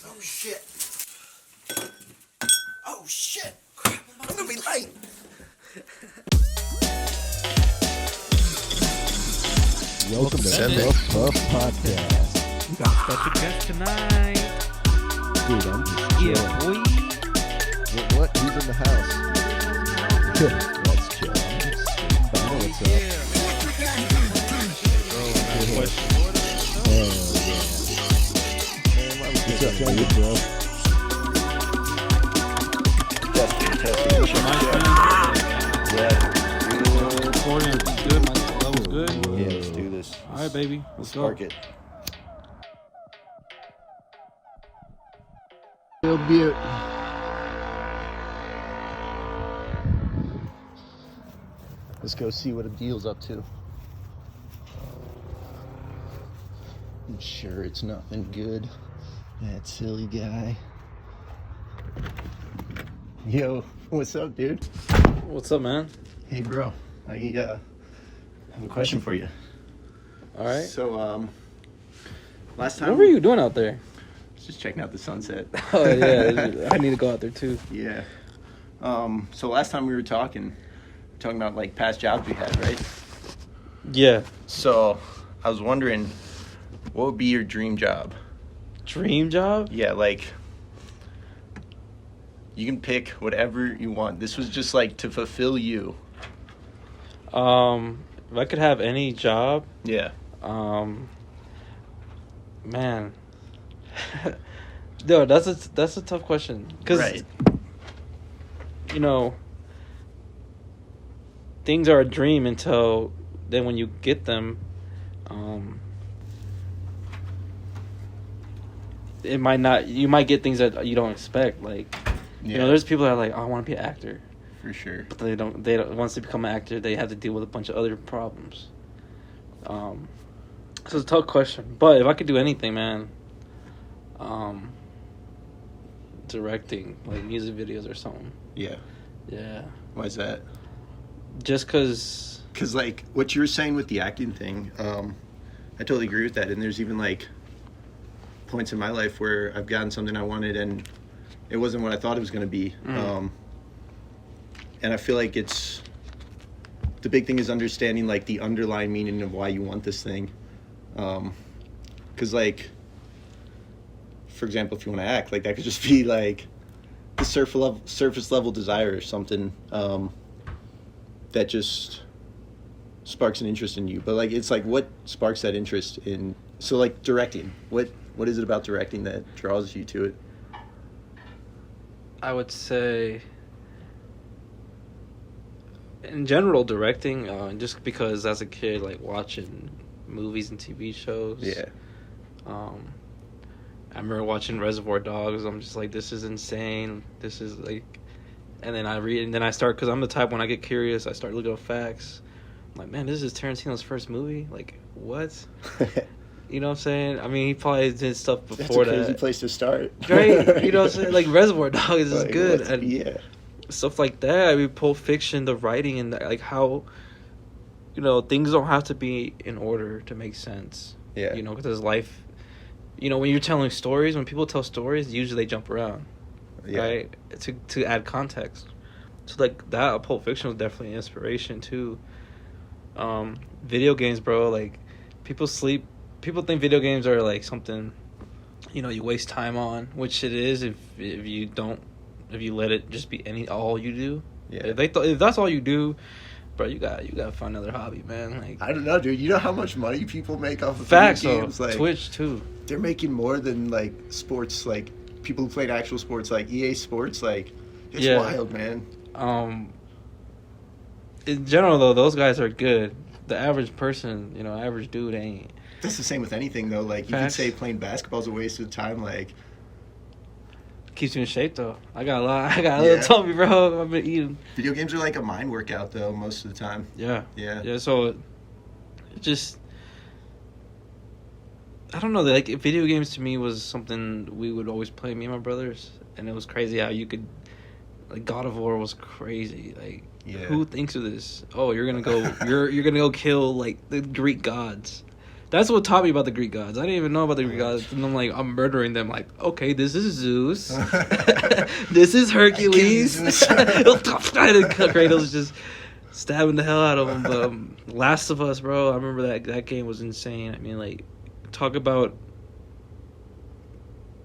Oh shit. Oh shit. Crap, I'm gonna be late. Welcome to Send the it. Puff Podcast. We got a special guest tonight. Dude, I'm just Yeah, chilling. boy. What? Who's in the house? Let's chill. I'm just finding what's up. Hell yeah. Man, what's up, dude, bro? Testing. Yeah. Recording is good. My level's good. Yeah, let's do this. All right, baby. Let's go. Spark it. Real beaut. Let's go see what Abdil's up to. I'm sure it's nothing good. That silly guy. Yo, what's up, dude? What's up, man? Hey, bro. I have a question for you. All right. So, last time What were you doing out there? just checking out the sunset. Oh yeah, I need to go out there too. Yeah. So last time we were talking about like past jobs we had, right? Yeah. So I was wondering, what would be your dream job? Dream job? Yeah, like you can pick whatever you want. This was just like to fulfill you. If I could have any job, Yeah. man. Yo, that's a tough question. 'Cause, Right. you know, things are a dream until then when you get them, it might not, you might get things that you don't expect. Like, Yeah. you know, there's people that are like, oh, I want to be an actor. For sure. But they don't, once they become an actor, they have to deal with a bunch of other problems. So it's a tough question. But if I could do anything, man, directing, like music videos or something. Yeah. Yeah. Why is that? Just because... Because like what you were saying with the acting thing, I totally agree with that. And there's even like points in my life where I've gotten something I wanted and it wasn't what I thought it was going to be. And I feel like it's the big thing is understanding like the underlying meaning of why you want this thing. Because like, for example, if you want to act, like that could just be like the surface level desire or something that just sparks an interest in you. But like it's like what sparks that interest in, so like directing, what is it about directing that draws you to it? I would say, in general, directing, just because as a kid, like watching movies and TV shows. Yeah. I remember watching Reservoir Dogs. I'm just like, this is insane. This is like, and then I read, and then I start, because I'm the type when I get curious, I start looking up facts. I'm like, man, this is Tarantino's first movie. Like, what? You know what I'm saying? I mean, he probably did stuff before That's a crazy that. place to start. Right? You know what I'm saying? Like, Reservoir Dogs is Like, good. what? And Yeah. stuff like that. I mean, Pulp Fiction, the writing, and like how, you know, things don't have to be in order to make sense. Yeah. You know, because life, you know, when you're telling stories, when people tell stories, usually they jump around, Yeah. right? To add context. So like that, Pulp Fiction was definitely an inspiration too. Video games, bro. Like people think video games are like something, you know, you waste time on, which it is if you let it just be all you do. Yeah. If that's all you do, bro, you got to find another hobby, man. Like, I don't know, dude. You know how much money people make off of facts, video though. games? Like, Twitch too. they're making more than like sports, like people who played actual sports, like EA Sports. Like, it's Yeah. wild, man. In general, though, those guys are good. The average person, you know, average dude ain't. That's the same with anything, though. Like, you could Facts. say playing basketball is a waste of time. Like, Keeps you in shape, though. I got a Yeah. little tummy, bro. I've been eating. video games are like a mind workout, though, most of the time. Yeah. Yeah. Yeah, so it just, I don't know, like video games to me was something we would always play, me and my brothers, and it was crazy how you could, like God of War was crazy. Like, Yeah. who thinks of this? Oh, you're gonna go, you're gonna go kill like the Greek gods. That's what taught me about the Greek gods. I didn't even know about the Greek gods. And I'm murdering them. Like, okay, this is Zeus. This is Hercules. Kratos just stabbing the hell out of him. But Last of Us, bro, I remember that game was insane. I mean, like, talk about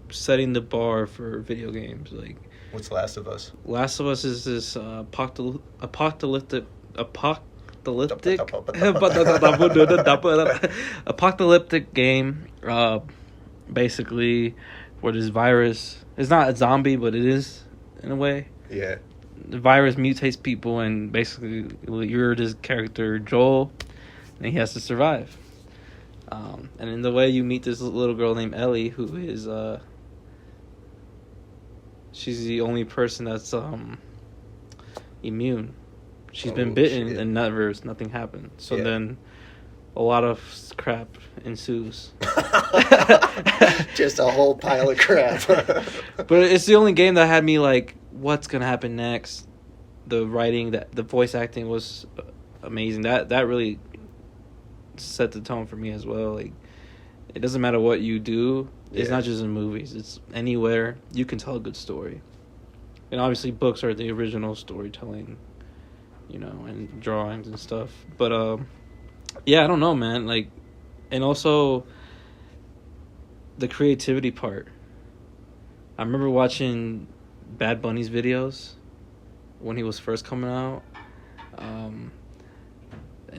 setting the bar for video games. Like, What's Last of Us? Last of Us is this apocalyptic game, basically, where this virus, it's not a zombie, but it is in a way. Yeah. The virus mutates people, and basically you're this character Joel, and he has to survive. And in the way you meet this little girl named Ellie, who is she's the only person that's immune. She's been bitten, shit. and nothing happened. So Yeah. then a lot of crap ensues. Just a whole pile of crap. But it's the only game that had me like, what's gonna happen next? The writing, the voice acting was amazing. That really set the tone for me as well. Like, it doesn't matter what you do. It's Yeah. not just in movies. It's anywhere you can tell a good story. And obviously, books are the original storytelling, and drawings and stuff. But yeah, I don't know, man. Like, and also the creativity part. I remember watching Bad Bunny's videos when he was first coming out. And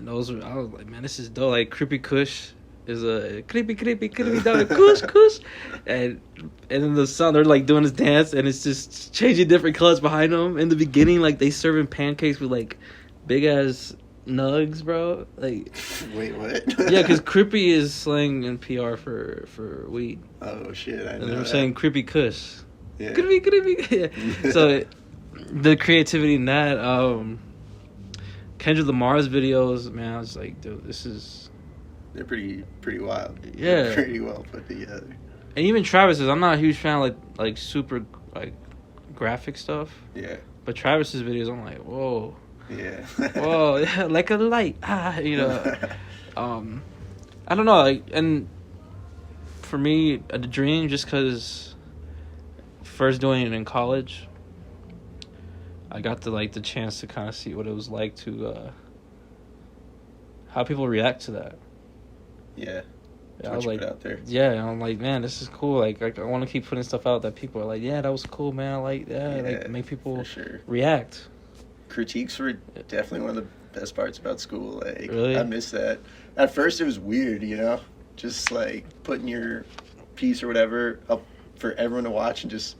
I was like, man, this is dope. Like, Creepy Kush is a creepy down kush. And in the song, they're like doing this dance, and it's just changing different colors behind them. In the beginning, like, they serving pancakes with like big ass nugs, bro. Like, Wait, what? yeah, because creepy is slang in PR for weed. Oh shit! I And know they were that. saying creepy kush. Yeah. Creepy. Yeah. So the creativity in that, Kendrick Lamar's videos, man, I was like, dude, this is. They're pretty wild. Yeah. They're pretty well put together. And even Travis's, I'm not a huge fan of like super like graphic stuff. Yeah. But Travis's videos, I'm like, whoa, Yeah. whoa, yeah, like a light, I don't know, like, and for me, a dream, just because first doing it in college, I got the chance to kind of see what it was like to how people react to that. Yeah. Yeah, I What was you like, put out there. yeah, and I'm like, man, this is cool. Like I want to keep putting stuff out that people are like, yeah, that was cool, man. I like that. Yeah, Like, make people for sure. react. Critiques were definitely one of the best parts about school. Like, Really? I miss that. At first, it was weird, just like putting your piece or whatever up for everyone to watch and just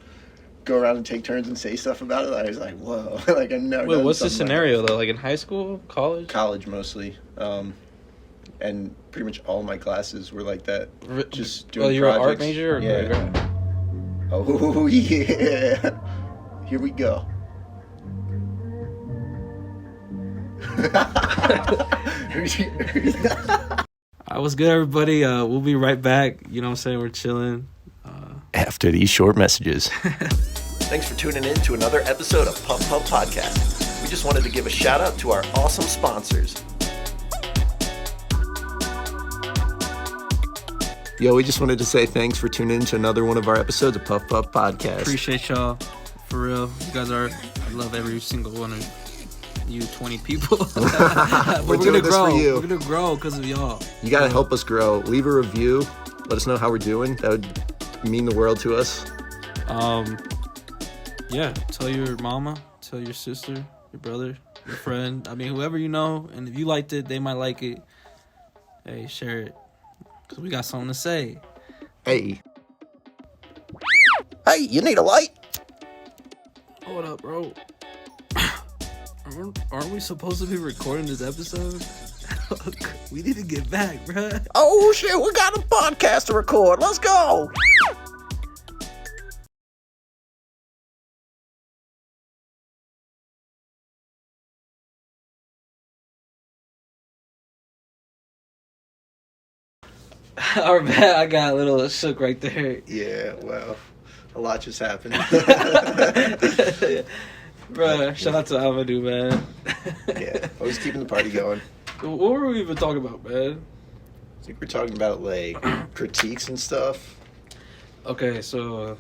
go around and take turns and say stuff about it. I was like, whoa, like I've never. Wait, done what's the something scenario like though? Like in high school, college? college mostly, and pretty much all my classes were like that. Just doing Well, you're an art projects. major or Yeah. Oh yeah, here we go. I was good, everybody. We'll be right back. You know what I'm saying? We're chilling. After these short messages. Thanks for tuning in to another episode of Puff Puff Podcast. We just wanted to give a shout out to our awesome sponsors. Yo, we just wanted to say thanks for tuning in to another one of our episodes of Puff Puff Podcast. Appreciate y'all. For real. You guys I love every single one of you 20 people. But We're doing this for you. We're going to grow because of y'all. You gotta help us grow. Leave a review. Let us know how we're doing. That would mean the world to us. Yeah, tell your mama, tell your sister, your brother, your friend. I mean, whoever you know. And if you liked it, they might like it. Hey, share it. Because we got something to say. Hey. Hey, you need a light? Hold up, bro. Aren't we supposed to be recording this episode? We need to get back, bruh. Oh shit, we got a podcast to record. Let's go. Our bad. I got a little shook right there. Yeah, well, a lot just happened. Bruh, shout out to Amadou, man. Yeah, always keeping the party going. What were we even talking about, man? I think we're talking about like critiques and stuff. Okay, so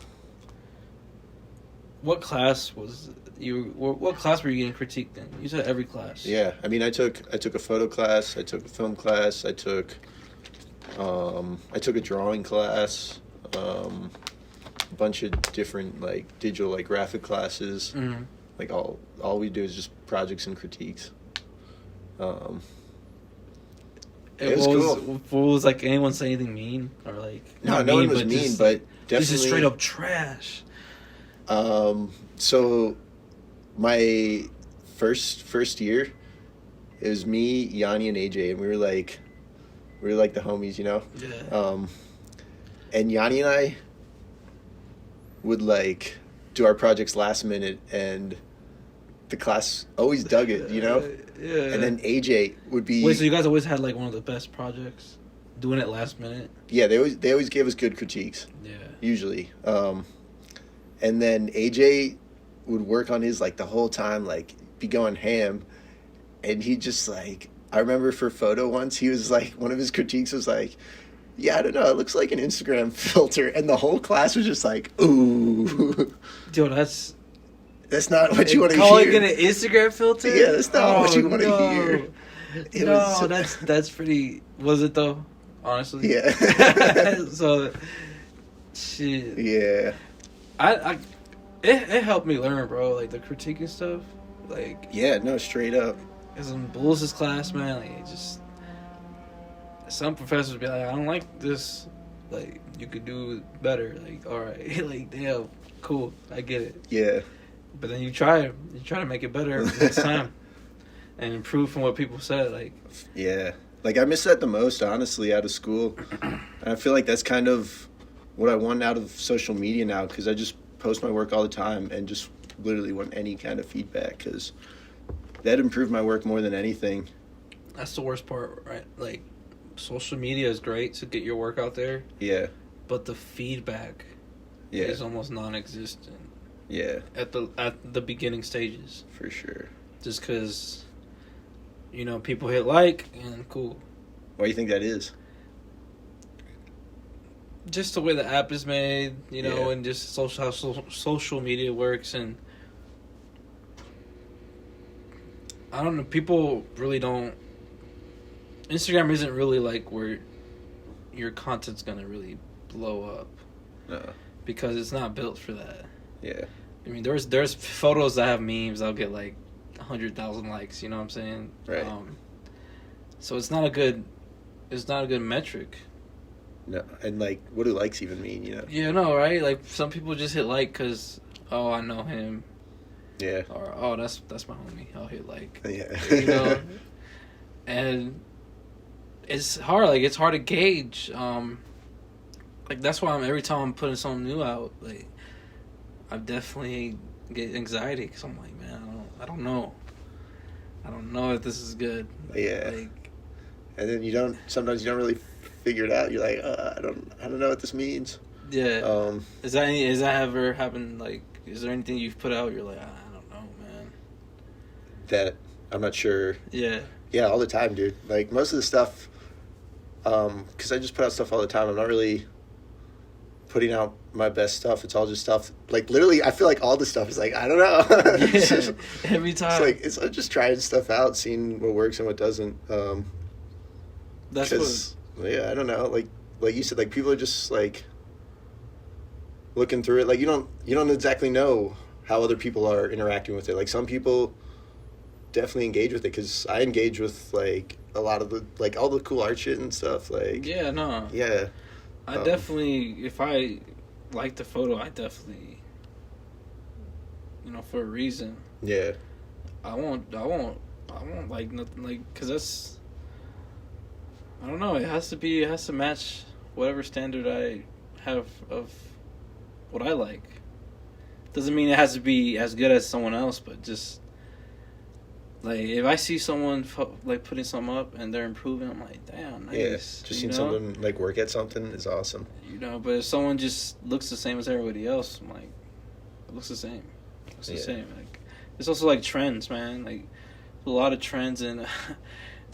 what class was you? What class were you getting critiqued in? You said every class. Yeah, I mean, I took a photo class, I took a film class, I took a drawing class, a bunch of different like digital like graphic classes. Mm-hmm. Like all we do is just projects and critiques. It was cool. What was like anyone say anything mean or like? No, not no one mean, was but mean, just, but like, definitely this is straight up trash. So my first year, it was me, Yanni, and AJ, and we were like the homies, you know. Yeah. And Yanni and I would like do our projects last minute, and the class always dug it, you know. Yeah. And then AJ would be. Wait, so you guys always had like one of the best projects, doing it last minute? Yeah, they always gave us good critiques. Yeah. Usually. And then AJ would work on his like the whole time, like be going ham, and he just like, I remember for photo once he was like, one of his critiques was like, yeah, I don't know, it looks like an Instagram filter, and the whole class was just like, ooh. Yo, that's not what you want to calling hear. it an Instagram filter? Yeah, that's not what you want to hear. It No, was- that's pretty. Was it though? Honestly. Yeah. So, shit. Yeah. It helped me learn, bro. Like the critiquing stuff, like Yeah, no, straight up. as in Bulls' class, man. Like it just some professors be like, I don't like this. Like you could do better. Like all right, like damn, cool, I get it. Yeah. But then you try to make it better next time, and improve from what people said. Like Yeah. Like, I miss that the most, honestly, out of school. And I feel like that's kind of what I want out of social media now, because I just post my work all the time and just literally want any kind of feedback, because that improved my work more than anything. that's the worst part, right? Like social media is great to get your work out there, Yeah. but the feedback Yeah. is almost non-existent Yeah. at the beginning stages. For sure. Just because, people hit like and cool. Why do you think that is? Just the way the app is made, Yeah. and just how social media works, and I don't know. People really don't. Instagram isn't really like where your content's gonna really blow up No. because it's not built for that. Yeah. I mean, there's photos that have memes that'll get like 100,000 likes. You know what I'm saying? Right. So it's not a good metric. No. And, like, what do likes even mean, you know? Yeah, no, right? Like some people just hit like because I know him, Yeah. or that's my homie. I'll hit like, Yeah. and it's hard. Like it's hard to gauge. Like that's why every time I'm putting something new out, like I definitely get anxiety because I'm like, man, I don't know if this is good. Yeah. Like, And then sometimes you don't really figure it out. You're like, I don't know what this means. yeah. Is that ever happened? Like, is there anything you've put out? You're like, I don't know, man. That I'm not sure. Yeah. Yeah, all the time, dude. Like, most of the stuff, because I just put out stuff all the time. I'm not really putting out my best stuff. It's all just stuff. Like, literally, I feel like all the stuff is like, I don't know. It's Yeah. just- Every time. it's just trying stuff out, seeing what works and what doesn't. That's what. Yeah, I don't know. Like you said, like, people are just, like, looking through it. Like, you don't exactly know how other people are interacting with it. Like, some people definitely engage with it, because I engage with, like, a lot of the, like, all the cool art shit and stuff. Like, Yeah, no. yeah. I definitely, if I like the photo, I definitely, for a reason. Yeah. I won't like nothing, like, because that's, I don't know, it has to match whatever standard I have of what I like. Doesn't mean it has to be as good as someone else, but just, like, if I see someone, like, putting something up and they're improving, I'm like, damn, nice. Yeah. Just seeing know? someone, like, work at something is awesome. But if someone just looks the same as everybody else, I'm like, it looks the same. It's the Yeah. same. Like, it's also like trends, man. Like, a lot of trends, and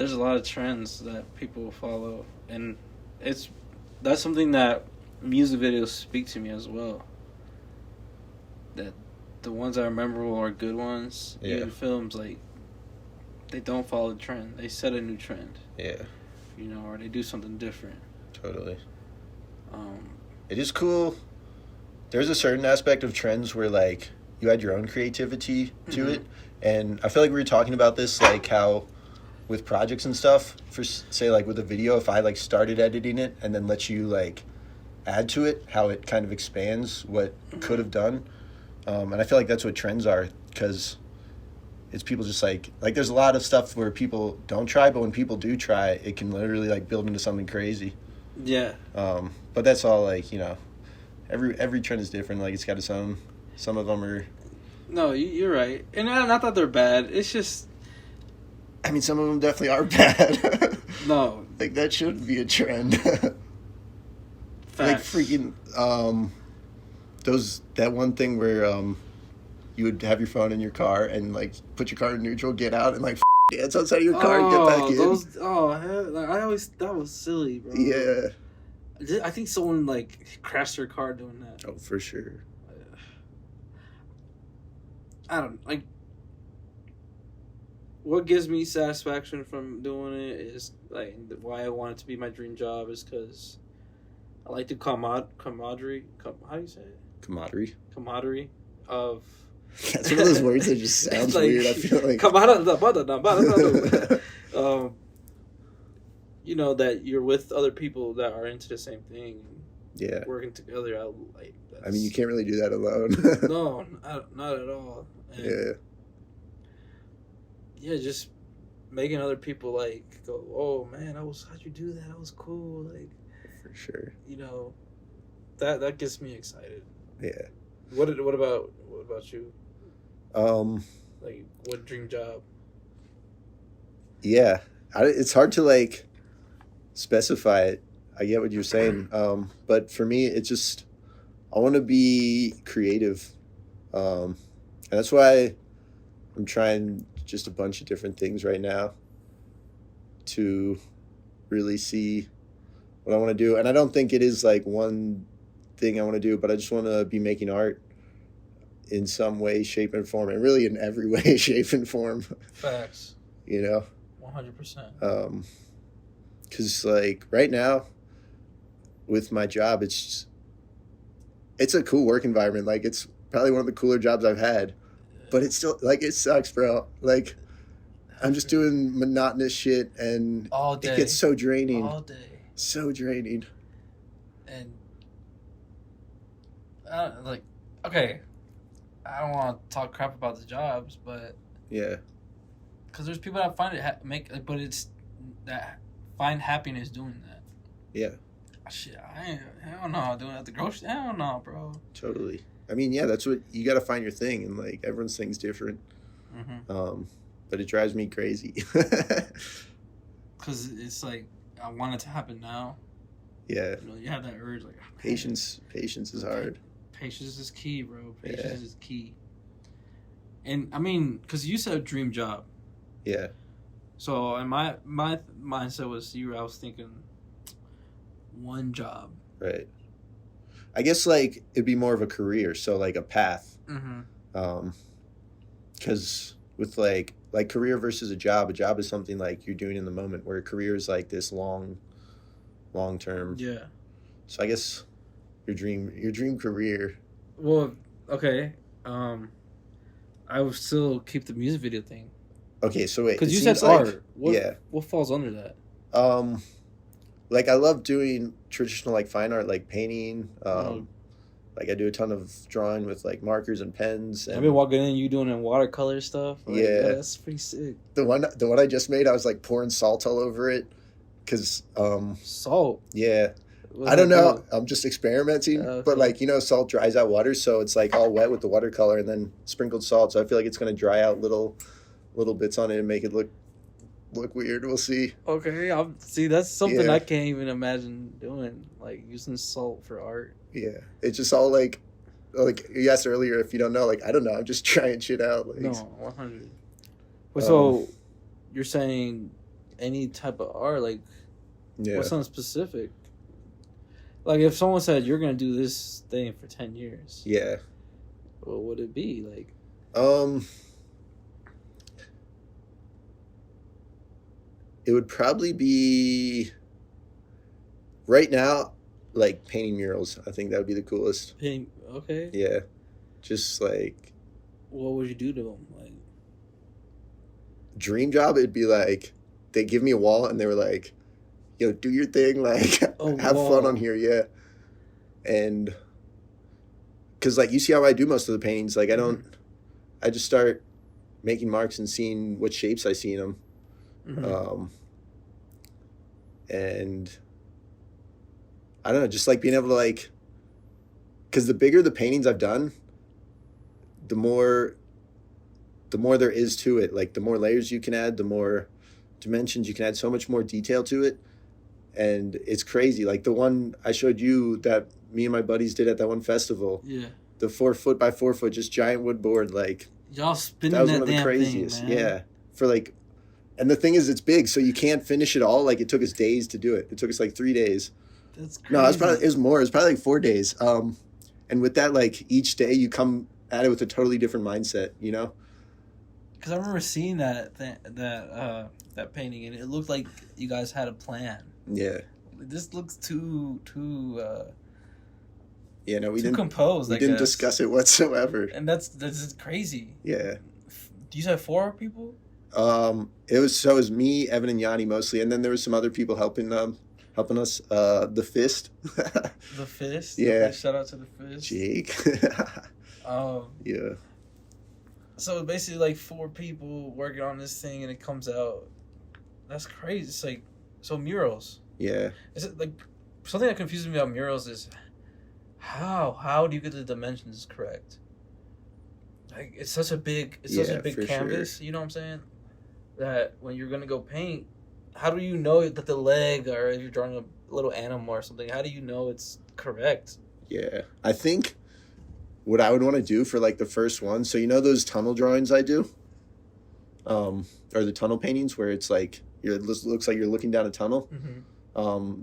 there's a lot of trends that people follow, and that's something that music videos speak to me as well. That the ones that are memorable are good ones. Yeah. Even films, like, they don't follow the trend. They set a new trend. Yeah. You know, or they do something different. Totally. Um, It is cool. There's a certain aspect of trends where, like, you add your own creativity to it. And I feel like we were talking about this, like, how with projects and stuff, for, say, like, with a video, if I, like, started editing it and then let you, like, add to it, how it kind of expands what could have done. And I feel like that's what trends are, because it's people just, like, there's a lot of stuff where people don't try, but when people do try, it can literally, like, build into something crazy. yeah. But that's all, like, you know, every trend is different. Like, it's got its own. Some of them are. No, you're right. And not that they're bad. It's just, I mean, some of them definitely are bad. no. Like, that shouldn't be a trend. Like, Facts. freaking, that one thing where, you would have your phone in your car and, like, put your car in neutral, get out, and, like, dance outside of your car and get back in. That was silly, bro. Yeah. I think someone, like, crashed their car doing that. Oh, for sure. I don't, like, what gives me satisfaction from doing it is, like, why I want it to be my dream job is because I like the camaraderie, how do you say it? Camaraderie. Camaraderie of... That's one of those words that just sounds like, weird. I feel like. You know, that you're with other people that are into the same thing. Yeah. Working together. I mean, you can't really do that alone. No, not at all. And Yeah. Yeah, just making other people, like, go, oh, man, how'd you do that? That was cool. Like, For sure. you know, that gets me excited. Yeah. What about you? Like, what dream job? Yeah. It's hard to, like, specify it. I get what you're saying. But for me, it's just, I want to be creative. And that's why I'm trying just a bunch of different things right now to really see what I want to do. And I don't think it is, like, one thing I want to do, but I just want to be making art in some way, shape, and form, and really in every way, shape, and form. Facts. You know? 100%. Because, like, right now, with my job, it's a cool work environment. Like, it's probably one of the cooler jobs I've had. But it's still, like, it sucks, bro. Like, I'm just doing monotonous shit, and all day. it gets so draining. All day. So draining. And, like, okay, I don't want to talk crap about the jobs, but Yeah. because there's people that find it but it's that find happiness doing that. Yeah. Shit, I don't know how doing it at the grocery. I don't know, bro. Totally. I mean, yeah, that's what you got to find your thing, and, like, everyone's thing's different. Mm-hmm. But it drives me crazy. Because it's like I want it to happen now. Yeah. You know, you have that urge, like, oh, man. Patience is hard. Patience is key, bro. Yeah. Patience is key. And I mean, because you said dream job. Yeah. So, and my mindset was I was thinking one job. Right. I guess, like, it'd be more of a career, so, like, a path. Mm-hmm. Because with, like career versus a job is something, like, you're doing in the moment, where a career is, like, this long term. Yeah. So I guess your dream career. Well, okay. I would still keep the music video thing. Okay, so wait. Because it you said seems like- art. What, yeah. What falls under that? Like, I love doing traditional, like, fine art, like painting. Like, I do a ton of drawing with, like, markers and pens. And I've been walking in, you doing in watercolor stuff. Like, Yeah. that's pretty sick. the one I just made, I was, like, pouring salt all over it. Because, Salt. yeah. What's I don't that know. do? I'm just experimenting. Okay. But, like, you know, salt dries out water, so it's, like, all wet with the watercolor and then sprinkled salt. So I feel like it's going to dry out little bits on it and make it look weird. We'll see. Okay, see, that's something Yeah. I can't even imagine doing, like using salt for art. Yeah. It's just all, like you asked earlier, if you don't know, like, I don't know. I'm just trying shit out. Like, No, 100. But so, you're saying any type of art, like Yeah. what's something specific? Like if someone said you're gonna do this thing for 10 years, Yeah. what would it be like? It would probably be right now, like painting murals. I think that would be the coolest. Okay. Yeah. Just like What would you do to them? Like, dream job, it'd be like they give me a wall and they were like, yo, do your thing, like have fun on here, yeah. And because like you see how I do most of the paintings, like I just start making marks and seeing what shapes I see in them. And I don't know, just like being able to like, because the bigger the paintings I've done, the more there is to it. Like the more layers you can add, the more dimensions you can add, so much more detail to it. And it's crazy. Like the one I showed you that me and my buddies did at that one festival. yeah, The 4 foot by 4 foot, just giant wood board. Like y'all spinning that was that one of the damn craziest. thing, man. Yeah, for like, and the thing is, it's big, so you can't finish it all. Like it took us days to do it. It took us like 3 days. That's crazy. No, it was more. It was probably like 4 days. And with that, like each day you come at it with a totally different mindset. You know. Because I remember seeing that painting, and it looked like you guys had a plan. Yeah. This looks too Yeah. No, we too didn't. composed. We didn't discuss it whatsoever. and that's just crazy. Yeah. Do you say 4 people? It was me, Evan, and Yanni mostly, and then there was some other people helping us. The Fist. The Fist. Yeah. Okay, shout out to the Fist. Jake. Yeah. So basically, like 4 people working on this thing, and it comes out. That's crazy. It's like so murals. Yeah. Is it like something that confuses me about murals is how do you get the dimensions correct? Like it's such a big for canvas. sure. You know what I'm saying? That when you're gonna go paint, how do you know that the leg, or if you're drawing a little animal or something, how do you know it's correct? Yeah. I think what I would want to do for like the first one, so you know those tunnel drawings I do? Or the tunnel paintings where it's like it looks like you're looking down a tunnel.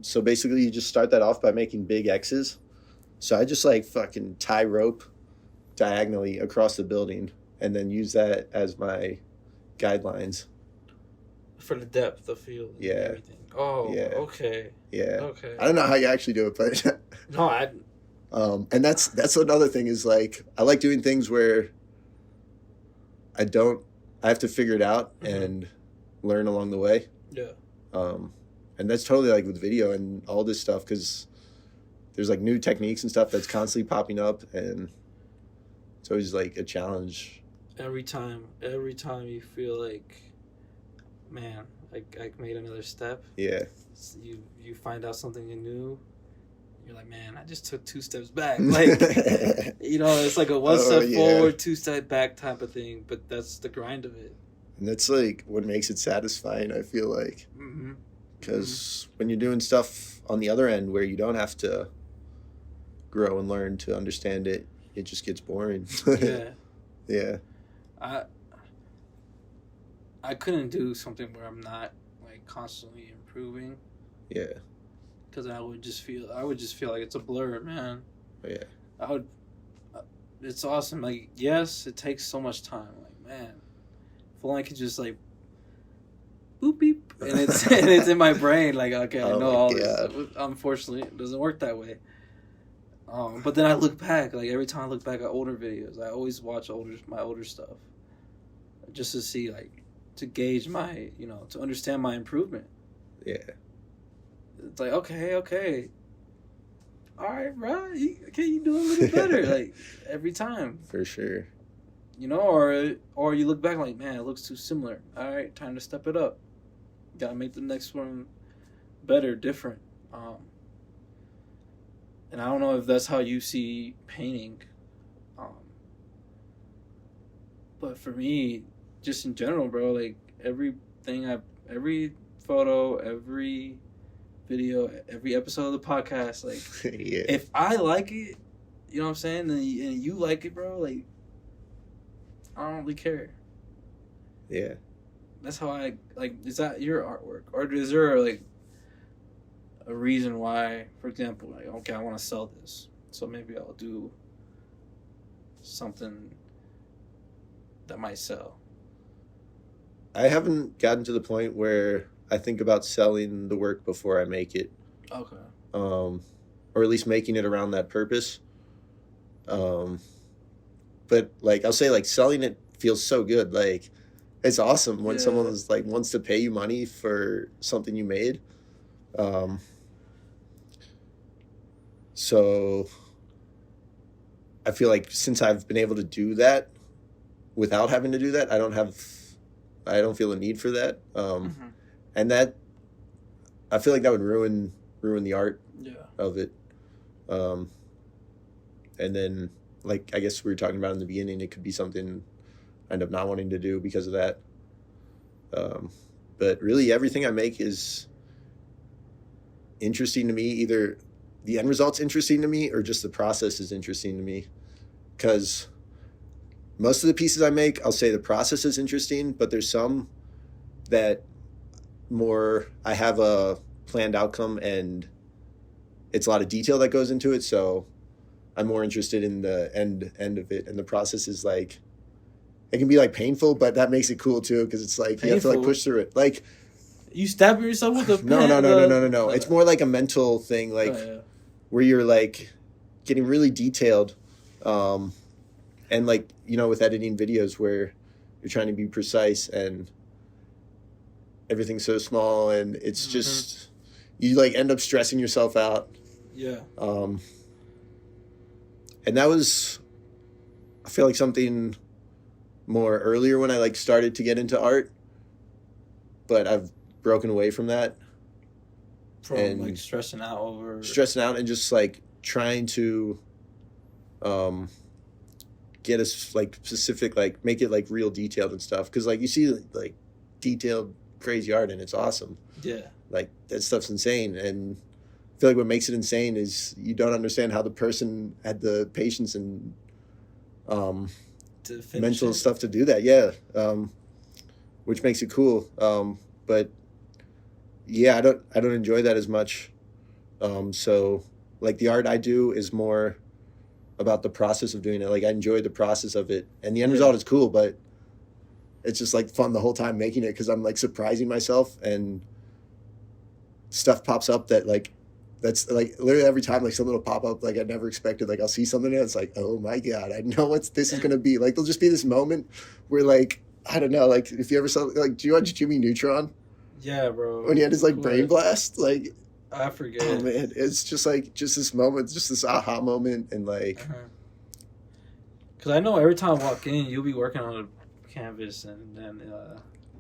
So basically you just start that off by making big X's. So I just like fucking tie rope diagonally across the building and then use that as my guidelines. For the depth of field. And Yeah. everything. Oh. Yeah. Okay. Yeah. Okay. I don't know how you actually do it, but No, I. and that's another thing is like I like doing things where I have to figure it out and learn along the way. Yeah. And that's totally like with video and all this stuff because there's like new techniques and stuff that's constantly popping up and it's always like a challenge. Every time you feel like, man, I made another step. Yeah. You find out something new. You're like, man, I just took 2 steps back. Like, you know, it's like a 1 step forward, 2 step back type of thing. But that's the grind of it. And that's like what makes it satisfying, I feel like. Because when you're doing stuff on the other end where you don't have to grow and learn to understand it, it just gets boring. Yeah. Yeah. I couldn't do something where I'm not like constantly improving. Yeah. Because I would just feel like it's a blur, man. Yeah. It's awesome. Like, yes, it takes so much time. Like, man, if only I could just like boop beep, and it's in my brain. Like, okay, I know all this. Unfortunately, it doesn't work that way. But then I look back. Like every time I look back at older videos, I always watch my older stuff, just to see like to gauge my to understand my improvement. Yeah. It's like okay. All right, bro. You do a little better, like every time. For sure. Or you look back like, man, it looks too similar. All right, time to step it up. Gotta make the next one better, different. And I don't know if that's how you see painting. But for me, just in general, bro, like every photo, every video, every episode of the podcast, like Yeah. if I like it, you know what I'm saying, and you like it, bro, like I don't really care. Yeah. That's how I like. Is that your artwork, or is there like a reason why? For example, like, okay, I want to sell this, so maybe I'll do something that might sell. I haven't gotten to the point where I think about selling the work before I make it. Okay. Or at least making it around that purpose. But like I'll say, like selling it feels so good. Like it's awesome when someone's like wants to pay you money for something you made. So I feel like since I've been able to do that without having to do that, I don't feel a need for that. And that I feel like that would ruin the art of it. And then, like, I guess we were talking about in the beginning, it could be something I end up not wanting to do because of that. But really, everything I make is interesting to me. Either the end result's interesting to me or just the process is interesting to me. Because most of the pieces I make, I'll say the process is interesting, but there's some that more I have a planned outcome and it's a lot of detail that goes into it, so I'm more interested in the end of it. And the process is like, it can be like painful, but that makes it cool too, because it's like you have to like push through it. Like you stabbing yourself with a pen? No. It's more like a mental thing, like where you're like getting really detailed, and like, you know, with editing videos where you're trying to be precise and everything's so small, and it's just you like end up stressing yourself out. Yeah. And that was, I feel like, something more earlier when I like started to get into art, but I've broken away from that. From like stressing out and just like trying to get us like specific, like make it like real detailed and stuff, because like you see like detailed crazy art and it's awesome. Yeah, like that stuff's insane. And I feel like what makes it insane is you don't understand how the person had the patience and mental stuff to do that. Which makes it cool. But yeah, I don't enjoy that as much. So like the art I do is more about the process of doing it. Like I enjoy the process of it, and the end result is cool, but it's just like fun the whole time making it, because I'm like surprising myself and stuff pops up that like, that's like literally every time like something will pop up like I never expected. Like I'll see something and it's like, oh my God, I know what this is gonna be. Like there'll just be this moment where like, I don't know, like if you ever saw, like, do you watch Jimmy Neutron? Yeah, bro. When he had his like brain blast, like I forget. Oh man, it's just like this moment, just this aha moment, and like. Because I know every time I walk in, you'll be working on a canvas, and then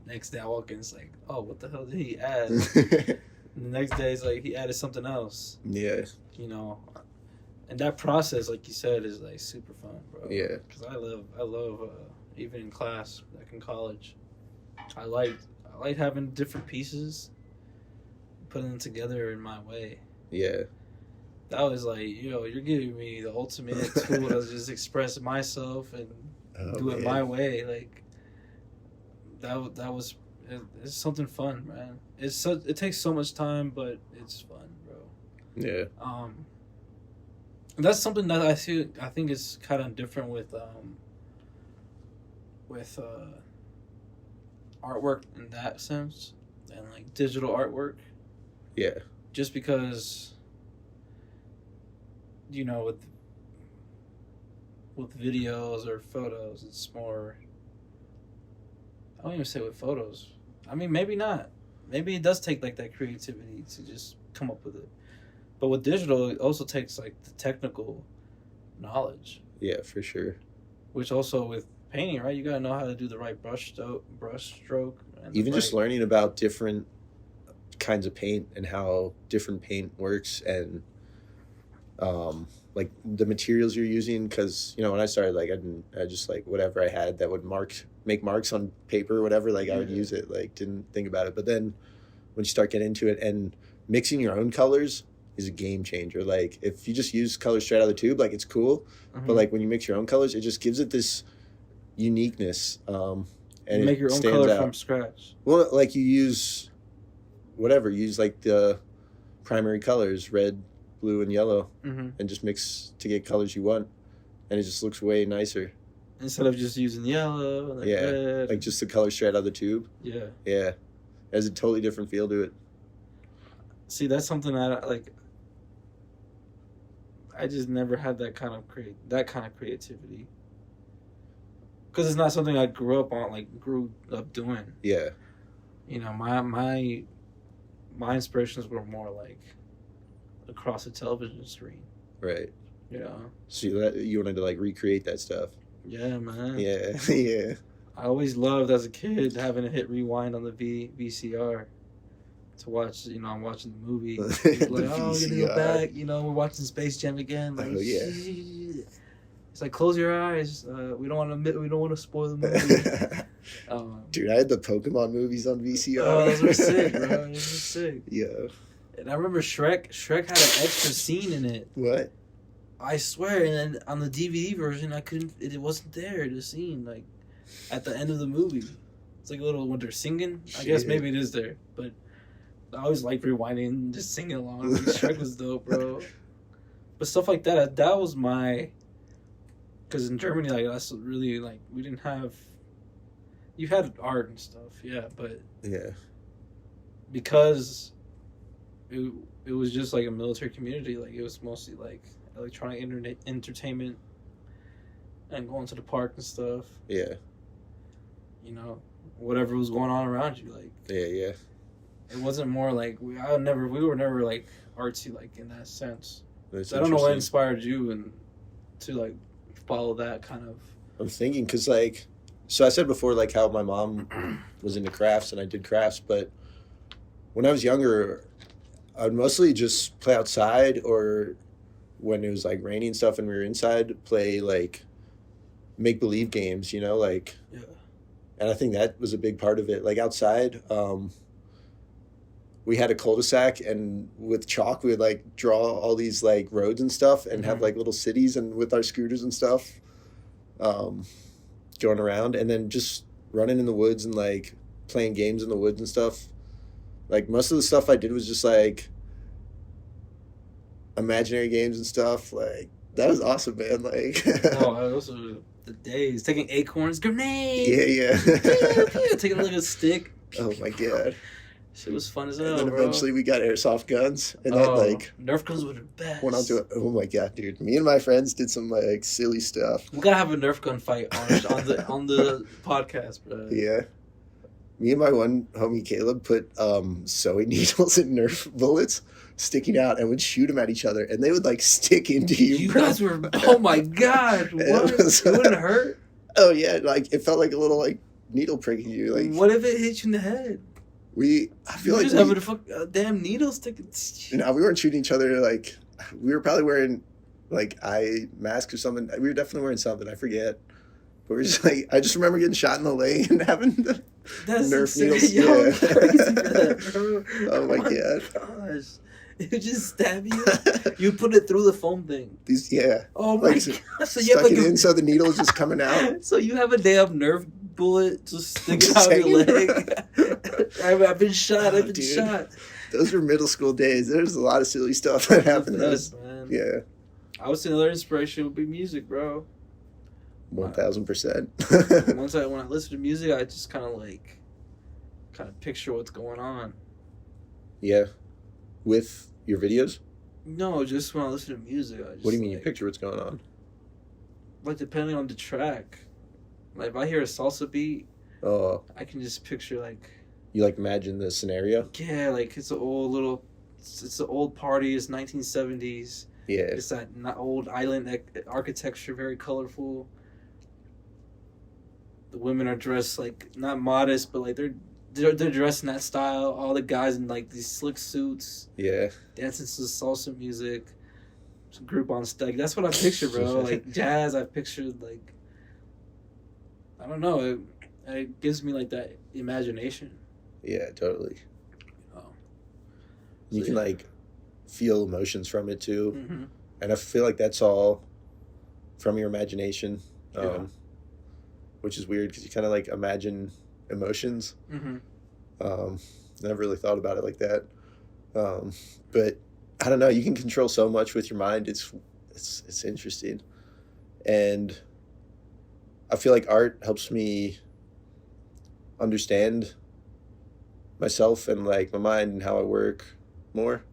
next day I walk in, it's like, oh, what the hell did he add? And the next day it's like he added something else. Yeah. You know, and that process, like you said, is like super fun, bro. Yeah. Because I love even in class, like in college, I like having different pieces, putting them together in my way. Yeah. That was like, you're giving me the ultimate tool to just express myself and do it my way. Like that was it's something fun, man. It takes so much time, but it's fun, bro. Yeah. And that's something that I think is kind of different with artwork in that sense, and like digital artwork. Yeah. Just because, you know, with videos or photos, it's more. I don't even say with photos. I mean, maybe not. Maybe it does take like that creativity to just come up with it. But with digital, it also takes like the technical knowledge. Yeah, for sure. Which also with painting, right? You gotta know how to do the right brush stroke. And even just learning about different kinds of paint and how different paint works, and like the materials you're using, because you know when I started, like I just like whatever I had that would make marks on paper or whatever, like I would use it, like didn't think about it. But then when you start getting into it, and mixing your own colors is a game changer. Like if you just use colors straight out of the tube, like it's cool, but like when you mix your own colors, it just gives it this uniqueness, and Make it your own stands color out. from scratch. Well, like you use like the primary colors, red, blue, and yellow, Mm-hmm. and just mix to get colors you want, and it just looks way nicer. Instead of just using yellow, and Yeah, red. like just the color straight out of the tube. Yeah. Yeah, it has a totally different feel to it. See, that's something I just never had that kind of creativity. Because it's not something I grew up doing. Yeah, You know, my inspirations were more like across the television screen. right. You know. So you wanted to like recreate that stuff. Yeah, man. Yeah, yeah. I always loved as a kid having to hit rewind on the VCR to watch. You know, I'm watching the movie. Like, The oh, we're gonna VCR. go back. You know, we're watching Space Jam again. Like, Oh, yeah. It's like close your eyes. We don't want to spoil the movie. Dude, I had the Pokemon movies on VCR. Oh, those were sick, bro. Those were sick. Yeah. And I remember Shrek. Shrek had an extra scene in it. What? I swear. And then on the DVD version, I couldn't. It wasn't there. The scene, like at the end of the movie, it's like a little when they're singing. I guess Shit. maybe it is there, but I always like rewinding and just singing along. Like, Shrek was dope, bro. But stuff like that was my. Because in Germany, like that's really like we didn't have. You had art and stuff, yeah, but Yeah. because it was just like a military community, like it was mostly like electronic entertainment and going to the park and stuff. Yeah. You know, whatever was going on around you, like Yeah. it wasn't more like we were never like artsy like in that sense. That's So I don't know what interesting. inspired you and to like follow that kind of. I'm thinking because like, so I said before like how my mom was into crafts and I did crafts, but when I was younger, I'd mostly just play outside or when it was like rainy and stuff and we were inside, play like make believe games, you know, like. Yeah. And I think that was a big part of it. Like outside, we had a cul-de-sac, and with chalk, we would like draw all these like roads and stuff, and have like little cities, and with our scooters and stuff, going around, and then just running in the woods and like playing games in the woods and stuff. Like most of the stuff I did was just like imaginary games and stuff. Like that was awesome, man. Like Oh, those were the days. Taking acorns, grenade. yeah. Taking like a stick. Oh my god. Shit was fun as And hell, then bro. eventually we got airsoft guns, and then like Nerf guns were the best. went on to it. Oh my god, dude! Me and my friends did some like silly stuff. We gotta have a Nerf gun fight on the podcast, bro. Yeah, me and my one homie Caleb put sewing needles and Nerf bullets sticking out, and would shoot them at each other, and they would like stick into you. You bro. guys were. Oh my god! What? It wouldn't hurt. Oh yeah, like it felt like a little like needle pricking you. Like What if it hit you in the head? I feel You like just having a damn needle sticking. no, we weren't shooting each other. Like we were probably wearing like eye masks or something. We were definitely wearing something. I forget. But we were just like, I just remember getting shot in the leg and having the That's Nerf insane. needles. Yo, Yeah. crazy for that, bro. Oh my god. Gosh. It would just stab you. You put it through the foam thing. These yeah. Oh my Like, god. So you have Stuck like it in so the needle is just coming out. So you have a damn Nerf bullet just sticking Just out of your hanging leg. I've been shot. I've been Dude. shot. Those were middle school days. There's a lot of silly stuff that happened. Yes, man. Yeah. I would say another inspiration would be music, bro. 1000%. When I listen to music, I just kind of picture what's going on. Yeah. With your videos? No, just when I listen to music, I just, What do you mean you like, picture what's going on? Like depending on the track, like if I hear a salsa beat, Oh, I can just picture like, you like imagine the scenario? yeah, like it's an old party. It's 1970s. Yeah. It's that old island architecture, very colorful. The women are dressed like not modest, but like they're dressed in that style. All the guys in like these slick suits, Yeah. dancing to salsa music. Some group on stage. That's what I picture, bro. Like jazz, I pictured like I don't know. It gives me like that imagination. Yeah, totally. Oh, You So, can yeah. like feel emotions from it too. Mm-hmm. And I feel like that's all from your imagination. Yeah. which is weird because you kind of like imagine emotions. Never really thought about it like that. But I don't know. You can control so much with your mind. It's interesting, and I feel like art helps me understand myself and like my mind and how I work more.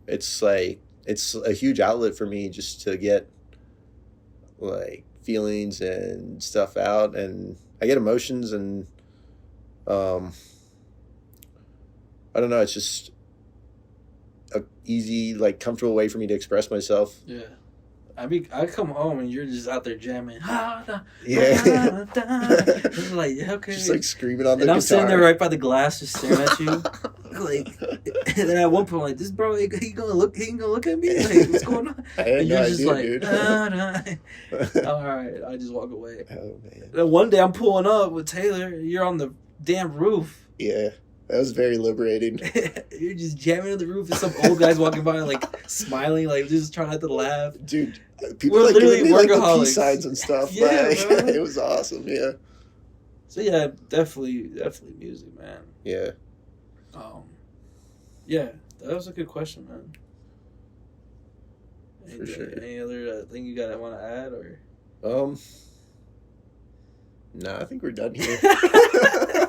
It's like it's a huge outlet for me just to get like feelings and stuff out, and I get emotions, and I don't know, it's just a easy, like, comfortable way for me to express myself. Yeah. I come home and you're just out there jamming. Yeah. It's like, okay. Just like screaming on the and I'm guitar. sitting there right by the glass just staring at you. Like, and then at one point, like, this bro, he gonna look at me? Like, what's going on? I had And no you're just idea, like, dude. all right, I just walk away. Oh, man. Then one day I'm pulling up with Taylor. You're on the damn roof. Yeah. That was very liberating. You're just jamming on the roof, and some old guys walking by, like, smiling, like, just trying not to laugh. Dude, people We're like literally giving me like the workaholics. peace signs and stuff. Yeah, like, bro. it was awesome, yeah. So yeah, definitely music, man. Yeah. Yeah, that was a good question, man. For sure. Any other thing you want to add, or? No, I think we're done here.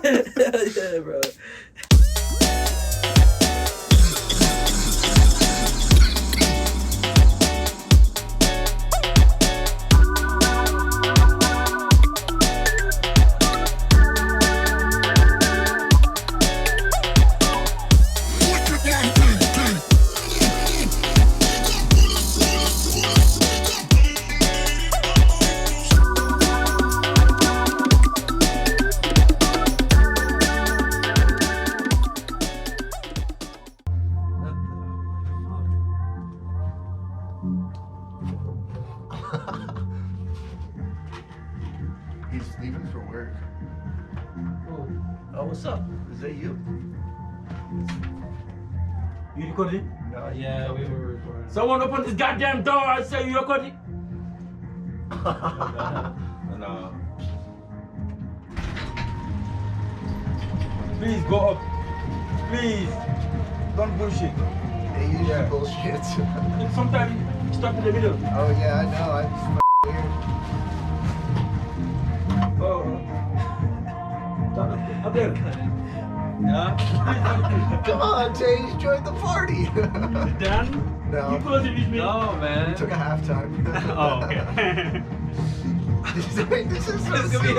Yeah, bro. He's leaving for work. Oh, what's up? Is that you? You recording? No, Yeah, we were recording. Someone open this goddamn door and say you recording? No. Please go up. Please. Don't bullshit. They usually Yeah. bullshit. Sometimes stop in the middle. Oh yeah, I know. I'm Oh. Up there. Yeah. Come on, Tage, join the party. Done? No. You closing with me? No, man. Took a halftime. Oh, okay. This is so It's gonna be